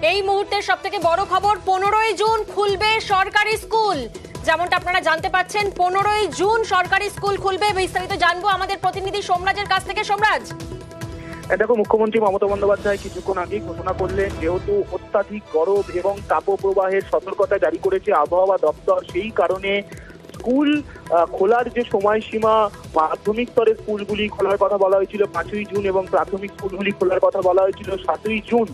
এই মুহূর্তের সবথেকে বড় খবর, 15ই জুন খুলবে সরকারি স্কুল। যেমনটা আপনারা জানতে পাচ্ছেন, 15ই জুন সরকারি স্কুল খুলবে। বিস্তারিত জানবো আমাদের প্রতিনিধি সোমরাজের কাছ থেকে। সোমরাজ, দেখো, মুখ্যমন্ত্রী মমতা বন্দ্যোপাধ্যায় কিছুক্ষণ আগেই ঘোষণা করলেন, যেহেতু অত্যাধিক গরম এবং তাপপ্রবাহের সতর্কতা জারি করেছে আবহাওয়া দপ্তর, সেই কারণে স্কুল খোলার যে সময়সীমা, মাধ্যমিক স্তরের স্কুলগুলি খোলার কথা বলা হয়েছিল 5ই জুন এবং প্রাথমিক স্কুলগুলি খোলার কথা বলা হয়েছিল 7ই জুন।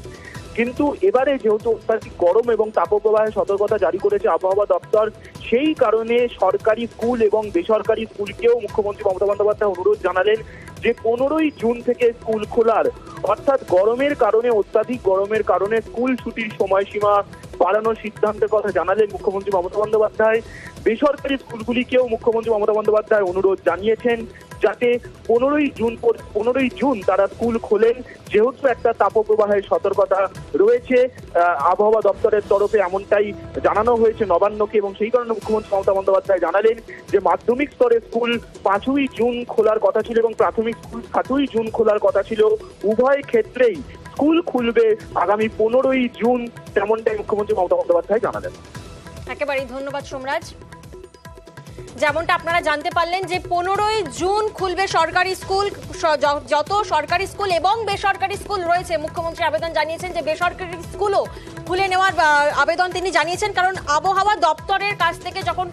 কিন্তু এবারে যেহেতু অত্যাধিক গরম এবং তাপপ্রবাহের সতর্কতা জারি করেছে আবহাওয়া দপ্তর, সেই কারণে সরকারি স্কুল এবং বেসরকারি স্কুলকেও মুখ্যমন্ত্রী মমতা বন্দ্যোপাধ্যায় অনুরোধ জানালেন যে 15ই জুন থেকে স্কুল খোলার, অর্থাৎ গরমের কারণে, অত্যাধিক গরমের কারণে স্কুল ছুটির সময়সীমা বাড়ানোর সিদ্ধান্তের কথা জানালেন মুখ্যমন্ত্রী মমতা বন্দ্যোপাধ্যায়। বেসরকারি স্কুলগুলিকেও মুখ্যমন্ত্রী মমতা বন্দ্যোপাধ্যায় অনুরোধ জানিয়েছেন যাতে 15ই জুন তারা স্কুল খোলেন, যেহেতু একটা তাপপ্রবাহের সতর্কতা রয়েছে। আবহাওয়া দপ্তরের তরফে এমনটাই জানানো হয়েছে নবান্নকে, এবং সেই কারণে মুখ্যমন্ত্রী মমতা বন্দ্যোপাধ্যায় জানালেন যে মাধ্যমিক স্তরের স্কুল 5ই জুন খোলার কথা ছিল এবং প্রাথমিক স্কুল 7ই জুন খোলার কথা ছিল। উভয় ক্ষেত্রেই স্কুল খুলবে আগামী 15ই জুন, তেমনটাই মুখ্যমন্ত্রী মমতা বন্দ্যোপাধ্যায় জানালেন। একেবারেই ধন্যবাদ সোমরাজ। যেমনটা আপনারা জানতে পারলেন যে 15ই জুন খুলবে সরকারি স্কুল। যত সরকারি স্কুল এবং বেসরকারি স্কুল রয়েছে, মুখ্যমন্ত্রী আবেদন জানিয়েছেন যে বেসরকারি স্কুলও খুলে নেওয়ার আবেদন তিনি জানিয়েছেন। কারণ আবহাওয়া দপ্তরের কাছ থেকে যখন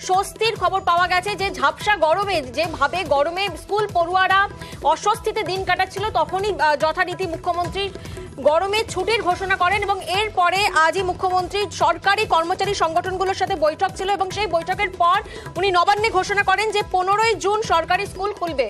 স্বস্তির খবর পাওয়া গেছে যে ঝাপসা গরমে, যেভাবে গরমে স্কুল পড়ুয়ারা অস্বস্তিতে দিন কাটাচ্ছিল, তখনই যথারীতি মুখ্যমন্ত্রী গরমে ছুটির ঘোষণা করেন এবং এরপরে আজই মুখ্যমন্ত্রী সরকারি কর্মচারী সংগঠনগুলোর সাথে বৈঠক ছিল এবং সেই বৈঠকের পর উনি নবান্নে ঘোষণা করেন যে 15ই জুন সরকারি স্কুল খুলবে।